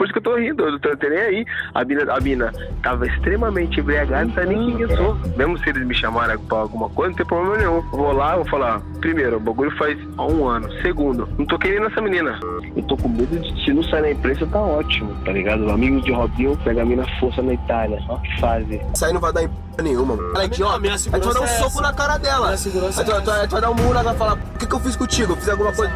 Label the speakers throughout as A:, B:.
A: por isso que eu tô rindo, eu não tô nem aí. A mina tava extremamente embriagada, não sabe nem quem eu sou. Mesmo se eles me chamarem pra alguma coisa, não tem problema nenhum. Eu vou lá, vou falar, primeiro, o bagulho faz há 1 ano. Segundo, não tô querendo essa menina. Eu tô com medo de, se não sair na imprensa, tá ótimo, tá ligado? Amigos de Robinho pega a mina força na Itália. Ó que fase.
B: Isso aí não vai dar em nenhuma, mano. Ela é idiota. A gente vai dar um soco na cara dela. A gente vai dar um murro, ela vai falar, o que eu fiz contigo? Eu fiz alguma coisa.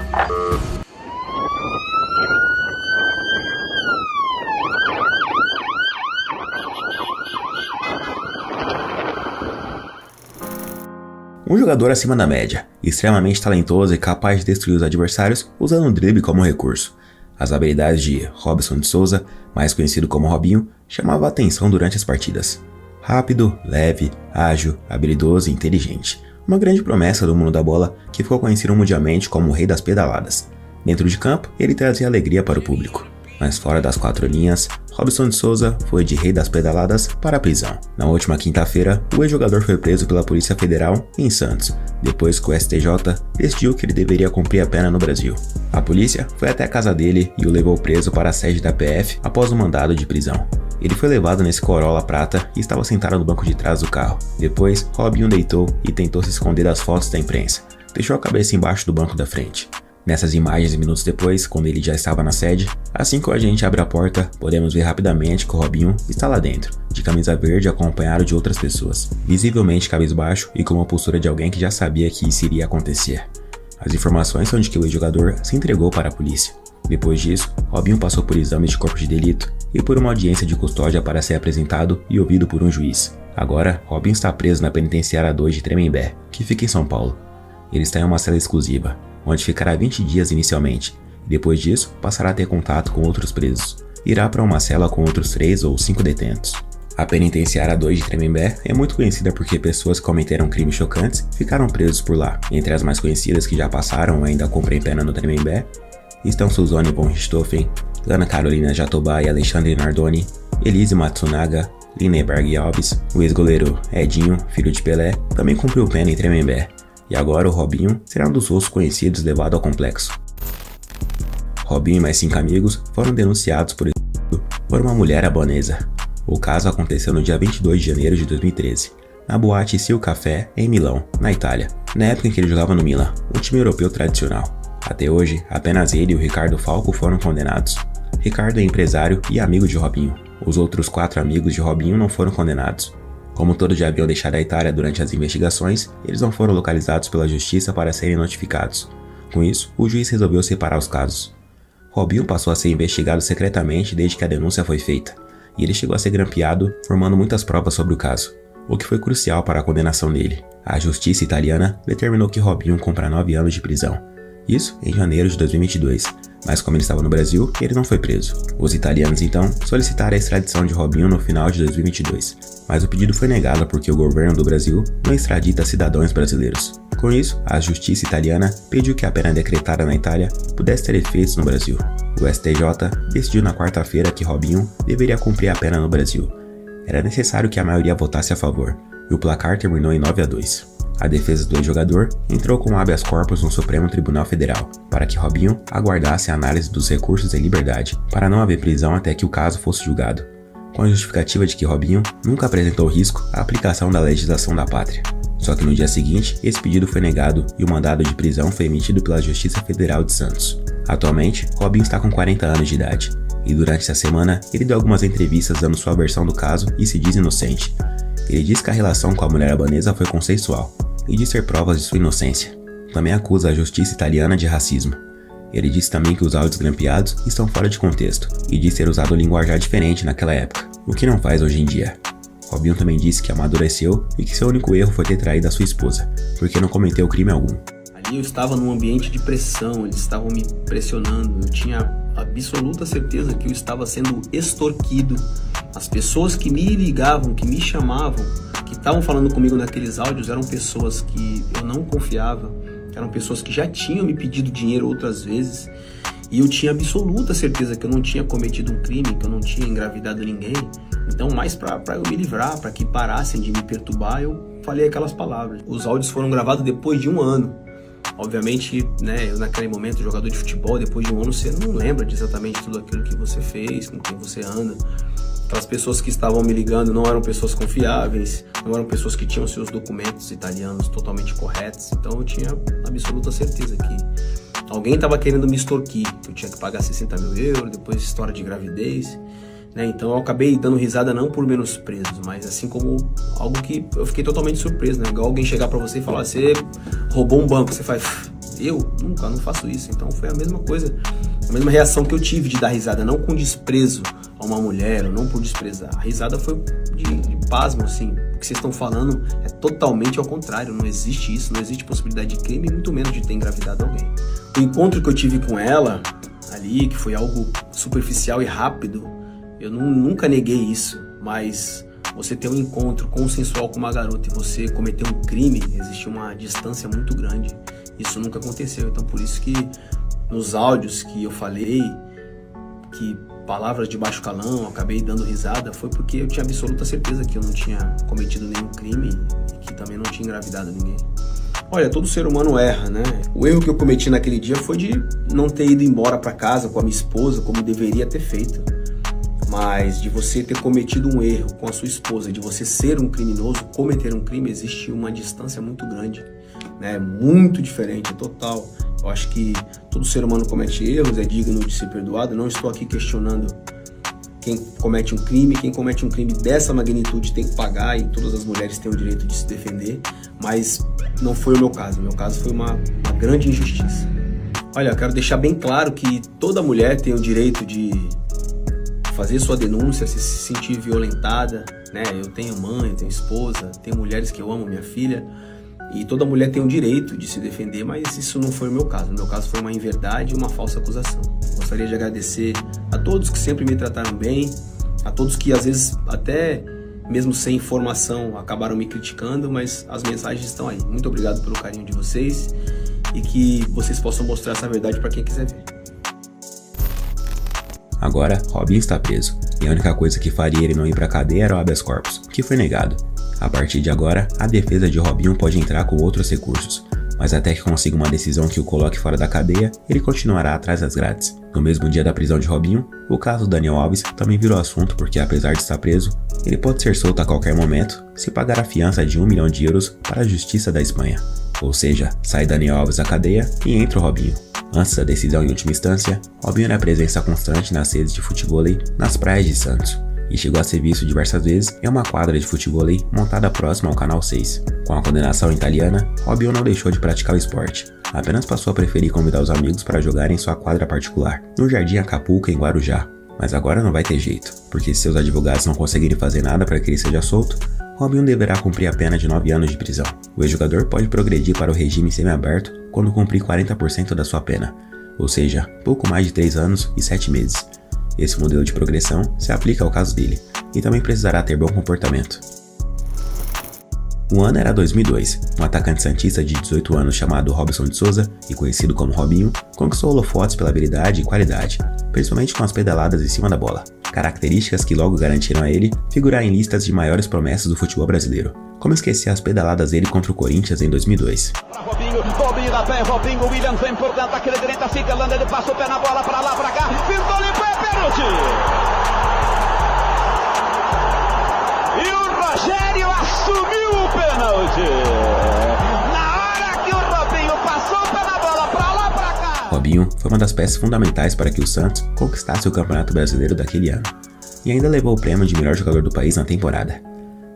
C: Um jogador acima da média, extremamente talentoso e capaz de destruir os adversários usando o drible como recurso. As habilidades de Robson de Souza, mais conhecido como Robinho, chamavam a atenção durante as partidas. Rápido, leve, ágil, habilidoso e inteligente. Uma grande promessa do mundo da bola que ficou conhecido mundialmente como o rei das pedaladas. Dentro de campo, ele trazia alegria para o público. Mas fora das 4 linhas, Robson de Souza foi de rei das pedaladas para a prisão. Na última quinta-feira, o ex-jogador foi preso pela Polícia Federal em Santos, depois que o STJ decidiu que ele deveria cumprir a pena no Brasil. A polícia foi até a casa dele e o levou preso para a sede da PF após um mandado de prisão. Ele foi levado nesse Corolla prata e estava sentado no banco de trás do carro. Depois, Robinho deitou e tentou se esconder das fotos da imprensa. Deixou a cabeça embaixo do banco da frente. Nessas imagens, minutos depois, quando ele já estava na sede, assim que o agente abre a porta, podemos ver rapidamente que o Robinho está lá dentro, de camisa verde acompanhado de outras pessoas, visivelmente cabisbaixo e com uma postura de alguém que já sabia que isso iria acontecer. As informações são de que o ex-jogador se entregou para a polícia. Depois disso, Robinho passou por exames de corpo de delito e por uma audiência de custódia para ser apresentado e ouvido por um juiz. Agora, Robinho está preso na penitenciária 2 de Tremembé, que fica em São Paulo. Ele está em uma cela exclusiva, onde ficará 20 dias inicialmente, e depois disso passará a ter contato com outros presos. Irá para uma cela com outros 3 ou 5 detentos. A penitenciária 2 de Tremembé é muito conhecida porque pessoas que cometeram crimes chocantes ficaram presos por lá. Entre as mais conhecidas que já passaram ou ainda cumprem pena no Tremembé estão Suzane von Richthofen, Ana Carolina Jatobá e Alexandre Nardoni, Elise Matsunaga, Linneberg Alves, o ex-goleiro Edinho, filho de Pelé, também cumpriu pena em Tremembé. E agora o Robinho será um dos rostos conhecidos levado ao complexo. Robinho e mais 5 amigos foram denunciados por estupro por uma mulher albanesa. O caso aconteceu no dia 22 de janeiro de 2013, na boate Sil Café, em Milão, na Itália, na época em que ele jogava no Milan, um time europeu tradicional. Até hoje, apenas ele e o Ricardo Falco foram condenados. Ricardo é empresário e amigo de Robinho. Os outros 4 amigos de Robinho não foram condenados. Como todos já haviam deixado a Itália durante as investigações, eles não foram localizados pela justiça para serem notificados. Com isso, o juiz resolveu separar os casos. Robinho passou a ser investigado secretamente desde que a denúncia foi feita, e ele chegou a ser grampeado, formando muitas provas sobre o caso, o que foi crucial para a condenação dele. A justiça italiana determinou que Robinho cumpra 9 anos de prisão. Isso em janeiro de 2022, mas como ele estava no Brasil, ele não foi preso. Os italianos então solicitaram a extradição de Robinho no final de 2022, mas o pedido foi negado porque o governo do Brasil não extradita cidadãos brasileiros. Com isso, a justiça italiana pediu que a pena decretada na Itália pudesse ter efeitos no Brasil. O STJ decidiu na quarta-feira que Robinho deveria cumprir a pena no Brasil. Era necessário que a maioria votasse a favor, e o placar terminou em 9-2. A defesa do ex-jogador entrou com habeas corpus no Supremo Tribunal Federal, para que Robinho aguardasse a análise dos recursos em liberdade, para não haver prisão até que o caso fosse julgado, com a justificativa de que Robinho nunca apresentou risco à aplicação da legislação da pátria. Só que no dia seguinte, esse pedido foi negado e o mandado de prisão foi emitido pela Justiça Federal de Santos. Atualmente, Robinho está com 40 anos de idade, e durante essa semana ele deu algumas entrevistas dando sua versão do caso e se diz inocente. Ele diz que a relação com a mulher albanesa foi consensual, e diz ter provas de sua inocência. Também acusa a justiça italiana de racismo. Ele disse também que os áudios grampeados estão fora de contexto, e diz ter usado um linguajar diferente naquela época, o que não faz hoje em dia. Robinho também disse que amadureceu e que seu único erro foi ter traído a sua esposa, porque não cometeu crime algum.
D: Ali eu estava num ambiente de pressão, eles estavam me pressionando, eu tinha absoluta certeza que eu estava sendo extorquido. As pessoas que me ligavam, que me chamavam, que estavam falando comigo naqueles áudios eram pessoas que eu não confiava, eram pessoas que já tinham me pedido dinheiro outras vezes, e eu tinha absoluta certeza que eu não tinha cometido um crime, que eu não tinha engravidado ninguém. Então, mais para eu me livrar, para que parassem de me perturbar, eu falei aquelas palavras. Os áudios foram gravados depois de 1 ano. Obviamente, né, eu naquele momento, jogador de futebol, depois de um ano, você não lembra de exatamente tudo aquilo que você fez, com quem você anda. Aquelas pessoas que estavam me ligando não eram pessoas confiáveis, não eram pessoas que tinham seus documentos italianos totalmente corretos. Então eu tinha absoluta certeza que alguém estava querendo me extorquir, que eu tinha que pagar 60 mil euros, depois história de gravidez. Né? Então eu acabei dando risada não por menosprezo, mas assim como algo que eu fiquei totalmente surpreso, né? Igual alguém chegar pra você e falar, você roubou um banco, você faz, eu nunca, não faço isso. Então foi a mesma coisa, a mesma reação que eu tive de dar risada, não com desprezo a uma mulher, ou não por desprezar. A risada foi de pasmo, assim, o que vocês estão falando é totalmente ao contrário, não existe isso, não existe possibilidade de crime, muito menos de ter engravidado alguém. O encontro que eu tive com ela ali, que foi algo superficial e rápido, eu nunca neguei isso, mas você ter um encontro consensual com uma garota e você cometer um crime, existe uma distância muito grande. Isso nunca aconteceu, então por isso que nos áudios que eu falei, que palavras de baixo calão, eu acabei dando risada, foi porque eu tinha absoluta certeza que eu não tinha cometido nenhum crime e que também não tinha engravidado ninguém. Olha, todo ser humano erra, né? O erro que eu cometi naquele dia foi de não ter ido embora para casa com a minha esposa como deveria ter feito. Mas de você ter cometido um erro com a sua esposa, de você ser um criminoso, cometer um crime, existe uma distância muito grande, né? Muito diferente, total. Eu acho que todo ser humano comete erros, é digno de ser perdoado. Não estou aqui questionando quem comete um crime. Quem comete um crime dessa magnitude tem que pagar e todas as mulheres têm o direito de se defender. Mas não foi o meu caso. O meu caso foi uma grande injustiça. Olha, eu quero deixar bem claro que toda mulher tem o direito de fazer sua denúncia, se sentir violentada, né? Eu tenho mãe, eu tenho esposa, tenho mulheres que eu amo, minha filha, e toda mulher tem o direito de se defender, mas isso não foi o meu caso. O meu caso foi uma inverdade e uma falsa acusação. Gostaria de agradecer a todos que sempre me trataram bem, a todos que às vezes até mesmo sem informação acabaram me criticando, mas as mensagens estão aí. Muito obrigado pelo carinho de vocês e que vocês possam mostrar essa verdade para quem quiser ver.
C: Agora, Robinho está preso, e a única coisa que faria ele não ir pra cadeia era o habeas corpus, que foi negado. A partir de agora, a defesa de Robinho pode entrar com outros recursos, mas até que consiga uma decisão que o coloque fora da cadeia, ele continuará atrás das grades. No mesmo dia da prisão de Robinho, o caso Daniel Alves também virou assunto porque, apesar de estar preso, ele pode ser solto a qualquer momento se pagar a fiança de 1 milhão de euros para a Justiça da Espanha. Ou seja, sai Daniel Alves da cadeia e entra o Robinho. Antes da decisão em última instância, Robinho era presença constante nas redes de futevôlei nas praias de Santos, e chegou a ser visto diversas vezes em uma quadra de futevôlei montada próxima ao Canal 6. Com a condenação italiana, Robinho não deixou de praticar o esporte, apenas passou a preferir convidar os amigos para jogar em sua quadra particular, no Jardim Acapulco, em Guarujá. Mas agora não vai ter jeito, porque se seus advogados não conseguirem fazer nada para que ele seja solto, Robinho deverá cumprir a pena de 9 anos de prisão. O ex-jogador pode progredir para o regime semiaberto quando cumprir 40% da sua pena, ou seja, pouco mais de 3 anos e 7 meses. Esse modelo de progressão se aplica ao caso dele, e também precisará ter bom comportamento. O ano era 2002, um atacante santista de 18 anos chamado Robson de Souza, e conhecido como Robinho, conquistou holofotes pela habilidade e qualidade, principalmente com as pedaladas em cima da bola, características que logo garantiram a ele figurar em listas de maiores promessas do futebol brasileiro. Como esquecer as pedaladas dele contra o Corinthians em 2002.
E: Robinho da pé, Robinho, William vem por dentro, aquele direita, fica Landa, ele passa o pé na bola, pra lá, pra cá, pintou, limpou, é pênalti! E o Rogério assumiu o pênalti! Na hora que o Robinho passou o pé na bola, pra lá, pra cá!
C: Robinho foi uma das peças fundamentais para que o Santos conquistasse o Campeonato Brasileiro daquele ano, e ainda levou o prêmio de melhor jogador do país na temporada.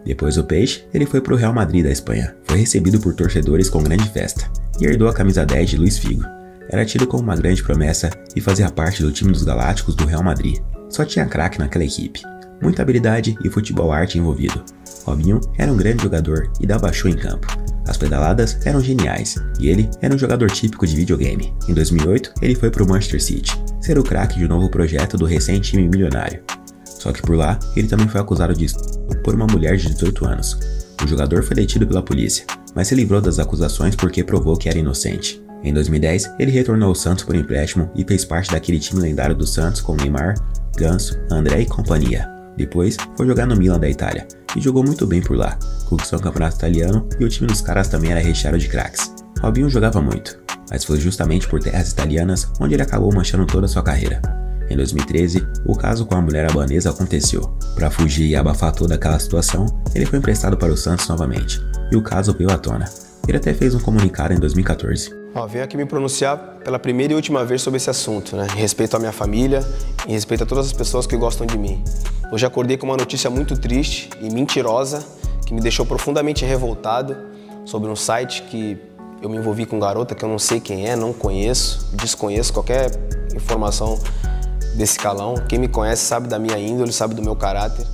C: Depois do Peixe, ele foi para o Real Madrid da Espanha, foi recebido por torcedores com grande festa, e herdou a camisa 10 de Luís Figo. Era tido como uma grande promessa e fazia parte do time dos Galácticos do Real Madrid. Só tinha craque naquela equipe, muita habilidade e futebol arte envolvido. Robinho era um grande jogador e dava show em campo. As pedaladas eram geniais, e ele era um jogador típico de videogame. Em 2008, ele foi para o Manchester City, ser o craque de um novo projeto do recente time milionário. Só que por lá, ele também foi acusado de estupro por uma mulher de 18 anos. O jogador foi detido pela polícia, mas se livrou das acusações porque provou que era inocente. Em 2010, ele retornou ao Santos por empréstimo e fez parte daquele time lendário do Santos com Neymar, Ganso, André e companhia. Depois, foi jogar no Milan da Itália, e jogou muito bem por lá, conquistou o campeonato italiano e o time dos caras também era recheado de craques. Robinho jogava muito, mas foi justamente por terras italianas onde ele acabou manchando toda a sua carreira. Em 2013, o caso com a mulher albanesa aconteceu. Para fugir e abafar toda aquela situação, ele foi emprestado para o Santos novamente, e o caso veio à tona. Ele até fez um comunicado em 2014.
B: Venho aqui me pronunciar pela primeira e última vez sobre esse assunto, em respeito à minha família, em respeito a todas as pessoas que gostam de mim. Hoje acordei com uma notícia muito triste e mentirosa, que me deixou profundamente revoltado, sobre um site que eu me envolvi com garota que eu não sei quem é, não conheço, desconheço qualquer informação desse calão. Quem me conhece sabe da minha índole, sabe do meu caráter.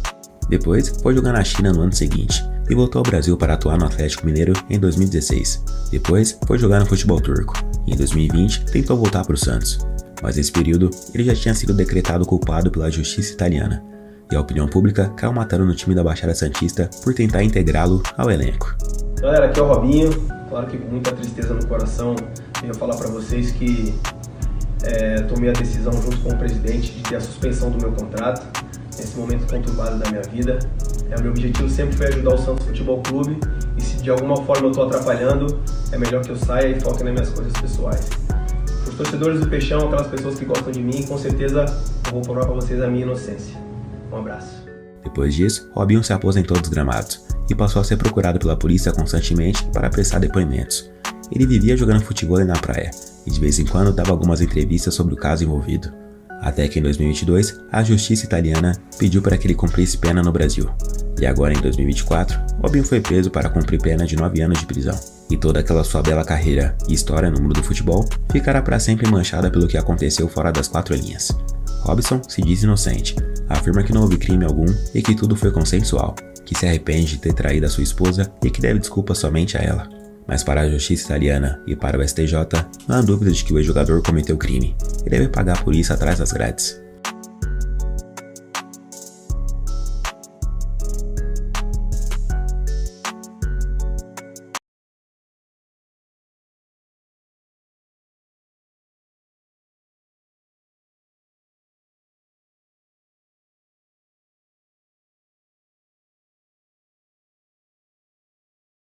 C: Depois, foi jogar na China no ano seguinte e voltou ao Brasil para atuar no Atlético Mineiro em 2016. Depois, foi jogar no futebol turco e em 2020 tentou voltar para o Santos. Mas nesse período, ele já tinha sido decretado culpado pela justiça italiana e a opinião pública caiu matando no time da Baixada Santista por tentar integrá-lo ao elenco.
F: Galera, aqui é o Robinho. Claro que com muita tristeza no coração venho falar para vocês que tomei a decisão junto com o presidente de ter a suspensão do meu contrato nesse momento conturbado da minha vida. O meu objetivo sempre foi ajudar o Santos Futebol Clube e se de alguma forma eu estou atrapalhando, é melhor que eu saia e foque nas minhas coisas pessoais. Os torcedores do Peixão, aquelas pessoas que gostam de mim, com certeza eu vou provar para vocês a minha inocência. Um abraço.
C: Depois disso, Robinho se aposentou dos gramados e passou a ser procurado pela polícia constantemente para prestar depoimentos. Ele vivia jogando futebol na praia e de vez em quando dava algumas entrevistas sobre o caso envolvido. Até que em 2022, a justiça italiana pediu para que ele cumprisse pena no Brasil. E agora em 2024, Robinho foi preso para cumprir pena de 9 anos de prisão. E toda aquela sua bela carreira e história no mundo do futebol ficará para sempre manchada pelo que aconteceu fora das 4 linhas. Robson se diz inocente, afirma que não houve crime algum e que tudo foi consensual, que se arrepende de ter traído a sua esposa e que deve desculpas somente a ela. Mas para a justiça italiana e para o STJ, não há dúvida de que o ex-jogador cometeu crime e deve pagar por isso atrás das grades.